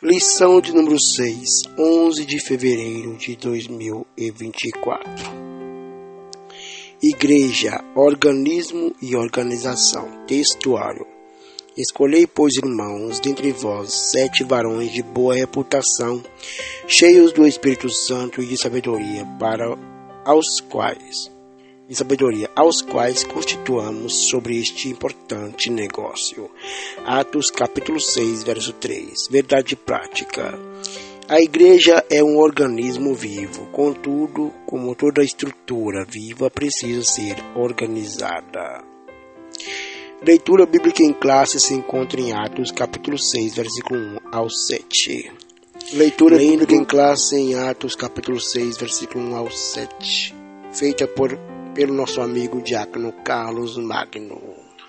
Lição de número 6, 11 de fevereiro de 2024. Igreja, organismo e organização. Textuário. Escolhei, pois, irmãos, dentre vós 7 varões de boa reputação, cheios do Espírito Santo e de sabedoria, aos quais constituamos sobre este importante negócio. Atos capítulo 6, verso 3. Verdade prática. A igreja é um organismo vivo, contudo, como toda estrutura viva, precisa ser organizada. Leitura bíblica em classe se encontra em Atos capítulo 6, versículo 1 ao 7. Leitura bíblica em classe em Atos capítulo 6, versículo 1 ao 7. Feita pelo nosso amigo diácono Carlos Magno.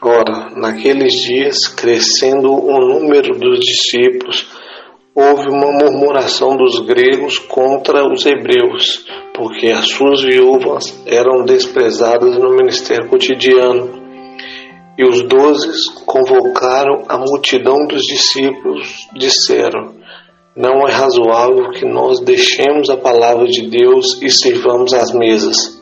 Ora, naqueles dias, crescendo o número dos discípulos, houve uma murmuração dos gregos contra os hebreus, porque as suas viúvas eram desprezadas no ministério cotidiano. E os 12 convocaram a multidão dos discípulos, disseram: não é razoável que nós deixemos a palavra de Deus e sirvamos às mesas.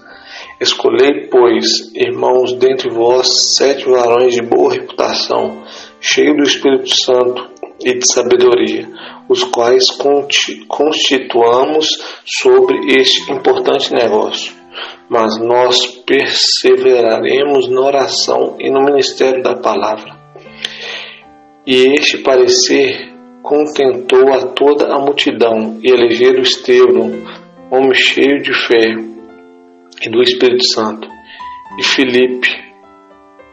Escolhei, pois, irmãos, dentre vós 7 varões de boa reputação, cheios do Espírito Santo e de sabedoria, os quais constituamos sobre este importante negócio. Mas nós perseveraremos na oração e no ministério da palavra. E este parecer contentou a toda a multidão, e elegeram Estevão, homem cheio de fé e do Espírito Santo, e Filipe,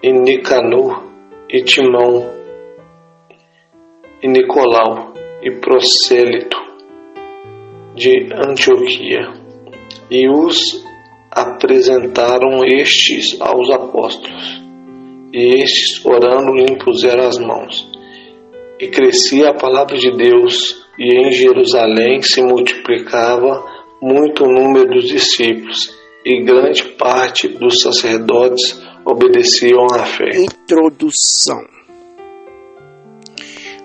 e Nicanor, e Timão, e Nicolau, e Prosélito de Antioquia, e os apresentaram estes aos apóstolos, e estes, orando, lhe impuseram as mãos. E crescia a palavra de Deus, e em Jerusalém se multiplicava muito o número dos discípulos, e grande parte dos sacerdotes obedeciam à fé. Introdução.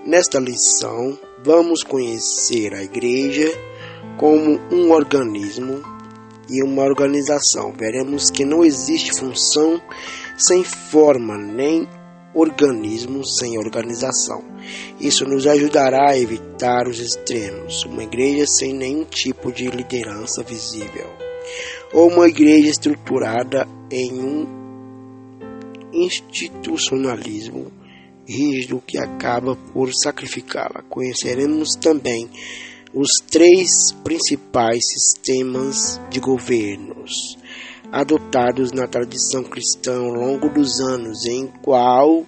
Nesta lição, vamos conhecer a igreja como um organismo e uma organização. Veremos que não existe função sem forma, nem organismo sem organização. Isso nos ajudará a evitar os extremos. Uma igreja sem nenhum tipo de liderança visível, ou uma igreja estruturada em um institucionalismo rígido que acaba por sacrificá-la. Conheceremos também os 3 principais sistemas de governos adotados na tradição cristã ao longo dos anos, em qual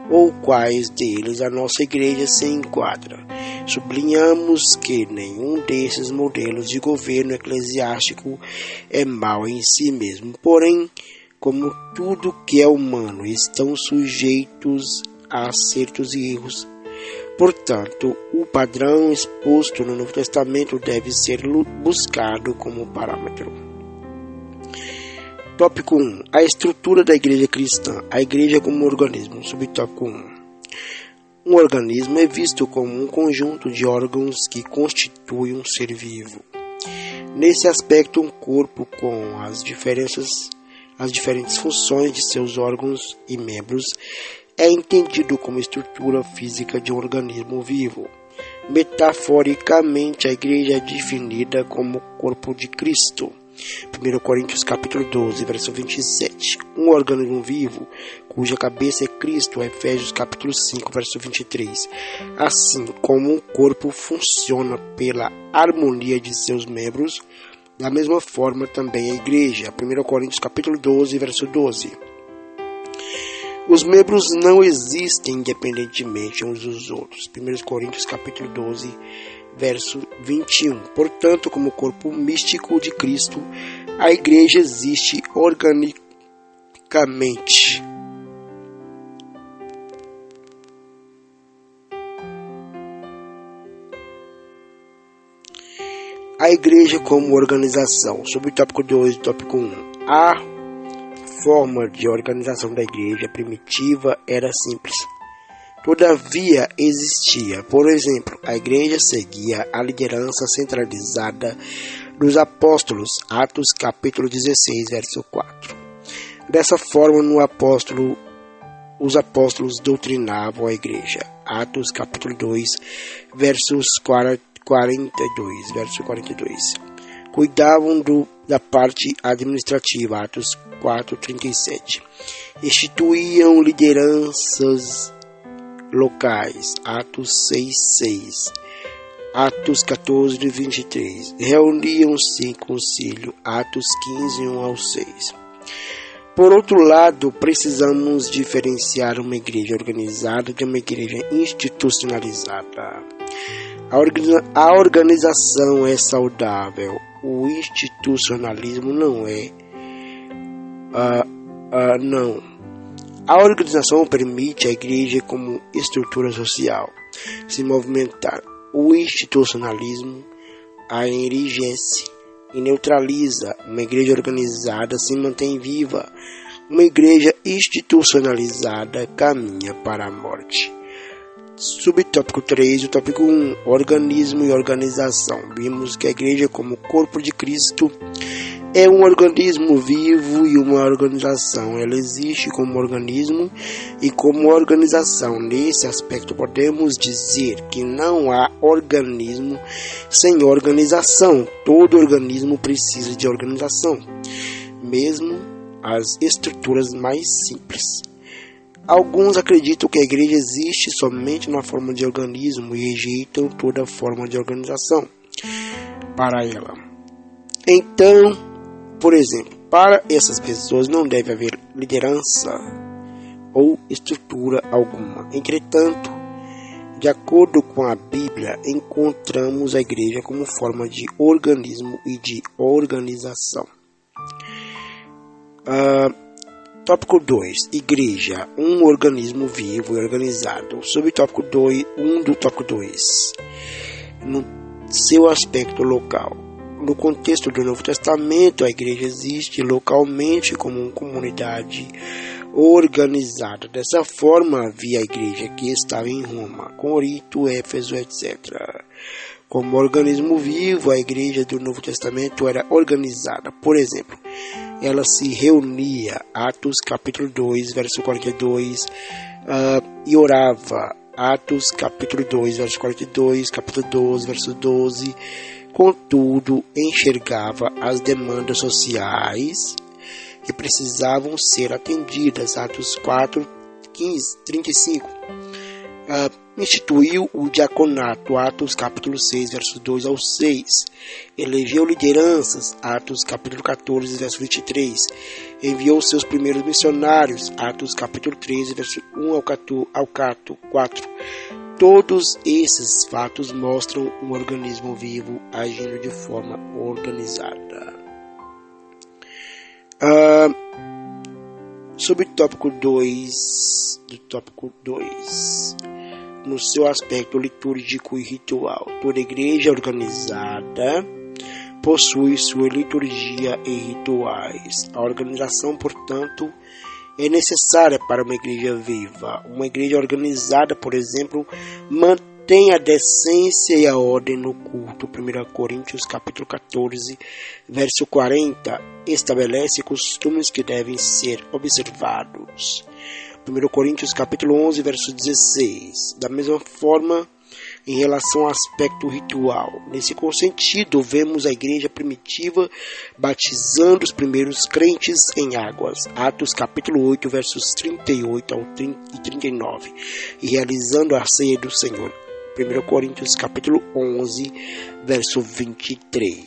ou quais deles a nossa igreja se enquadra. Sublinhamos que nenhum desses modelos de governo eclesiástico é mau em si mesmo, porém, como tudo que é humano, estão sujeitos a acertos e erros. Portanto, o padrão exposto no Novo Testamento deve ser buscado como parâmetro. Tópico 1. A estrutura da igreja cristã. A igreja como organismo. Subtópico 1. Um organismo é visto como um conjunto de órgãos que constituem um ser vivo. Nesse aspecto, um corpo com as diferentes funções de seus órgãos e membros é entendido como estrutura física de um organismo vivo. Metaforicamente, a igreja é definida como o corpo de Cristo. 1 Coríntios capítulo 12, verso 27. Um organismo vivo, cuja cabeça é Cristo. Efésios capítulo 5, verso 23. Assim como um corpo funciona pela harmonia de seus membros, da mesma forma também a igreja. 1 Coríntios capítulo 12, verso 12. Os membros não existem independentemente uns dos outros. 1 Coríntios capítulo 12, verso 21. Portanto, como corpo místico de Cristo, a igreja existe organicamente. A igreja como organização. Subtópico 2, tópico 1. A forma de organização da igreja primitiva era simples. Todavia, existia, por exemplo, a igreja seguia a liderança centralizada dos apóstolos, Atos capítulo 16, verso 4. Dessa forma, os apóstolos doutrinavam a igreja, Atos capítulo 2, verso 42. Cuidavam da parte administrativa, Atos 4:37. Instituíam lideranças locais, Atos 6:6. Atos 14:23. Reuniam-se em concílio, Atos 15:1-6. Por outro lado, precisamos diferenciar uma igreja organizada de uma igreja institucionalizada. A organização é saudável, o institucionalismo não é. Não. A organização permite à igreja como estrutura social se movimentar. O institucionalismo a enrijece e neutraliza. Uma igreja organizada se mantém viva. Uma igreja institucionalizada caminha para a morte. Subtópico 3, o tópico 1, organismo e organização. Vimos que a igreja como corpo de Cristo é um organismo vivo e uma organização. Ela existe como organismo e como organização. Nesse aspecto, podemos dizer que não há organismo sem organização. Todo organismo precisa de organização, mesmo as estruturas mais simples. Alguns acreditam que a igreja existe somente na forma de organismo e rejeitam toda forma de organização para ela. Então, por exemplo, para essas pessoas não deve haver liderança ou estrutura alguma. Entretanto, de acordo com a Bíblia, encontramos a igreja como forma de organismo e de organização. Tópico 2. Igreja, um organismo vivo e organizado. Subtópico 1 do tópico 2. No seu aspecto local. No contexto do Novo Testamento, a igreja existe localmente como uma comunidade organizada. Dessa forma, havia a igreja que estava em Roma, Corinto, Éfeso, etc. Como organismo vivo, a igreja do Novo Testamento era organizada. Por exemplo, ela se reunia, Atos capítulo 2, verso 42, e orava, Atos capítulo 2, verso 42, capítulo 12, verso 12. Contudo, enxergava as demandas sociais que precisavam ser atendidas, Atos 4, 15, 35. Instituiu o diaconato, Atos capítulo 6, versos 2 ao 6. Elegeu lideranças, Atos capítulo 14, verso 23. Enviou seus primeiros missionários, Atos capítulo 13, verso 1 ao 4. Todos esses fatos mostram um organismo vivo agindo de forma organizada. Subtópico 2 do tópico 2. No seu aspecto litúrgico e ritual. Toda igreja organizada possui sua liturgia e rituais. A organização, portanto, é necessária para uma igreja viva. Uma igreja organizada, por exemplo, mantém a decência e a ordem no culto. 1 Coríntios capítulo 14, verso 40, estabelece costumes que devem ser observados. 1 Coríntios capítulo 11, verso 16. Da mesma forma, em relação ao aspecto ritual. Nesse sentido, vemos a igreja primitiva batizando os primeiros crentes em águas, Atos capítulo 8, versos 38 e 39, e realizando a ceia do Senhor, 1 Coríntios capítulo 11, verso 23.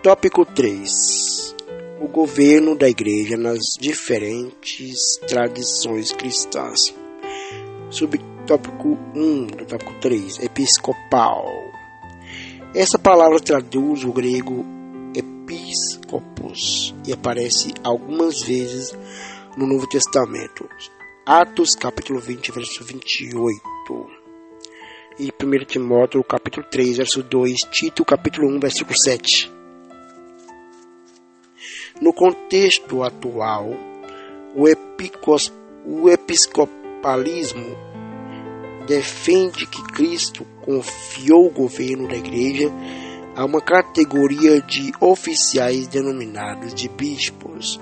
Tópico 3. O governo da igreja nas diferentes tradições cristãs. Subtópico 1 do tópico 3, episcopal. Essa palavra traduz o grego episcopos e aparece algumas vezes no Novo Testamento. Atos capítulo 20, verso 28. E 1 Timóteo capítulo 3, verso 2. Tito capítulo 1, versículo 7. No contexto atual, o O episcopalismo defende que Cristo confiou o governo da igreja a uma categoria de oficiais denominados de bispos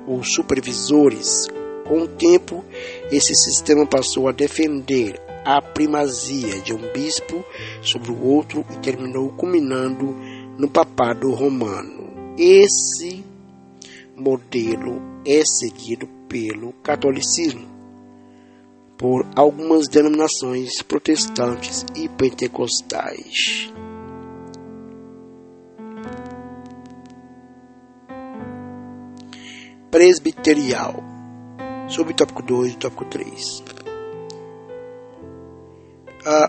ou supervisores. Com o tempo, esse sistema passou a defender a primazia de um bispo sobre o outro e terminou culminando no papado romano. Esse modelo é seguido pelo catolicismo, por algumas denominações protestantes e pentecostais. Presbiterial, subtópico 2 e tópico 3.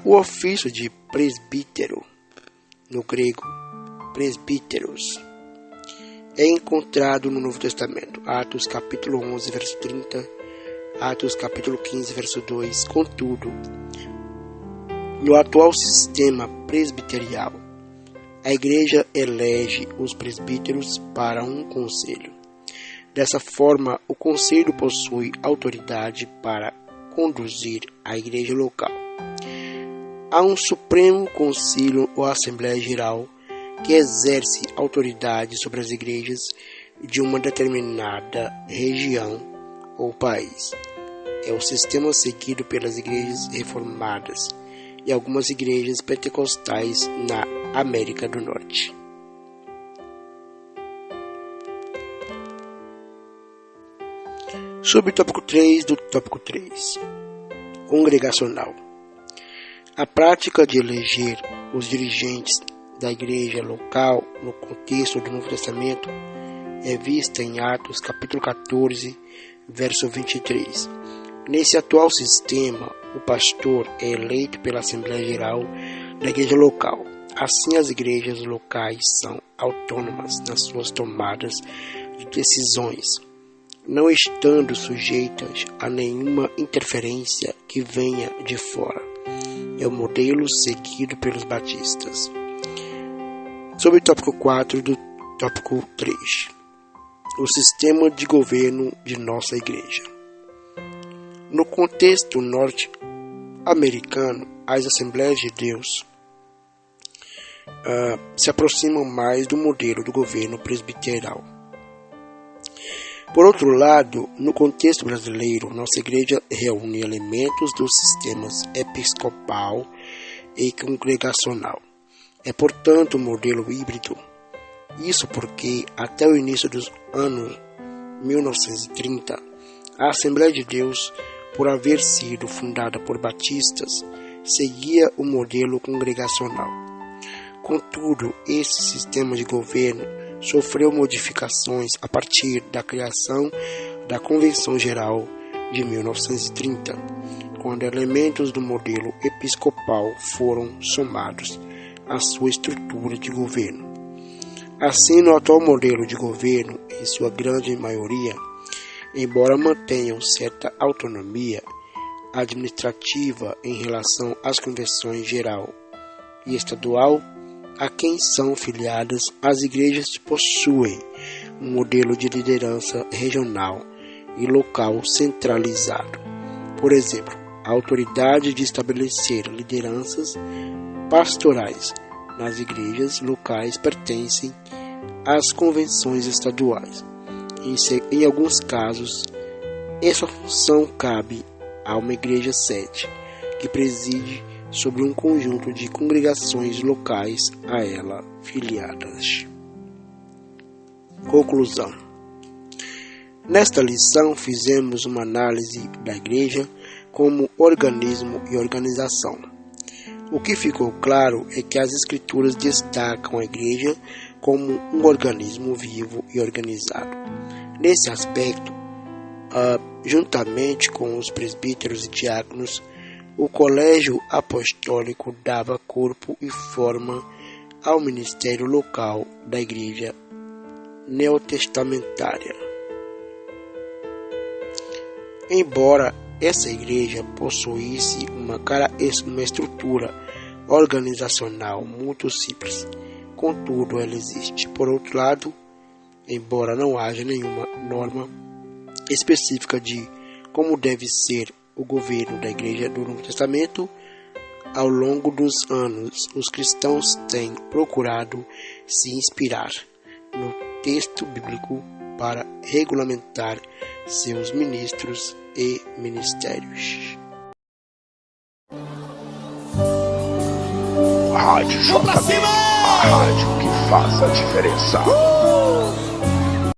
O ofício de presbítero, no grego presbíteros, é encontrado no Novo Testamento, Atos capítulo 11, verso 30, Atos capítulo 15, verso 2. Contudo, no atual sistema presbiterial, a igreja elege os presbíteros para um conselho. Dessa forma, o conselho possui autoridade para conduzir a igreja local. Há um Supremo Concílio ou Assembleia Geral que exerce autoridade sobre as igrejas de uma determinada região ou país. É o sistema seguido pelas igrejas reformadas e algumas igrejas pentecostais na América do Norte. Subtópico 3 do tópico 3. Congregacional. A prática de eleger os dirigentes da igreja local no contexto do Novo Testamento é vista em Atos capítulo 14, verso 23. Nesse atual sistema, o pastor é eleito pela Assembleia Geral da igreja local. Assim, as igrejas locais são autônomas nas suas tomadas de decisões, não estando sujeitas a nenhuma interferência que venha de fora. É o modelo seguido pelos batistas. Sobre o tópico 4 do tópico 3. O sistema de governo de nossa igreja. No contexto norte-americano, as Assembleias de Deus se aproximam mais do modelo do governo presbiteral. Por outro lado, no contexto brasileiro, nossa igreja reúne elementos dos sistemas episcopal e congregacional. É, portanto, um modelo híbrido. Isso porque, até o início dos anos 1930, a Assembleia de Deus, por haver sido fundada por batistas, seguia o modelo congregacional. Contudo, esse sistema de governo sofreu modificações a partir da criação da Convenção Geral de 1930, quando elementos do modelo episcopal foram somados à sua estrutura de governo. Assim, no atual modelo de governo, em sua grande maioria, embora mantenham certa autonomia administrativa em relação às convenções geral e estadual, a quem são filiadas, as igrejas possuem um modelo de liderança regional e local centralizado. Por exemplo, a autoridade de estabelecer lideranças pastorais nas igrejas locais pertencem às convenções estaduais. Em alguns casos, essa função cabe a uma igreja sede, que preside sobre um conjunto de congregações locais a ela filiadas. Conclusão. Nesta lição fizemos uma análise da igreja como organismo e organização. O que ficou claro é que as escrituras destacam a igreja como um organismo vivo e organizado. Nesse aspecto, juntamente com os presbíteros e diáconos, o colégio apostólico dava corpo e forma ao ministério local da igreja neotestamentária. Embora essa igreja possuísse uma estrutura organizacional muito simples, contudo ela existe. Por outro lado, embora não haja nenhuma norma específica de como deve ser o governo da Igreja do Novo Testamento. Ao longo dos anos, os cristãos têm procurado se inspirar no texto bíblico para regulamentar seus ministros e ministérios. Rádio JB, a rádio que faz a diferença.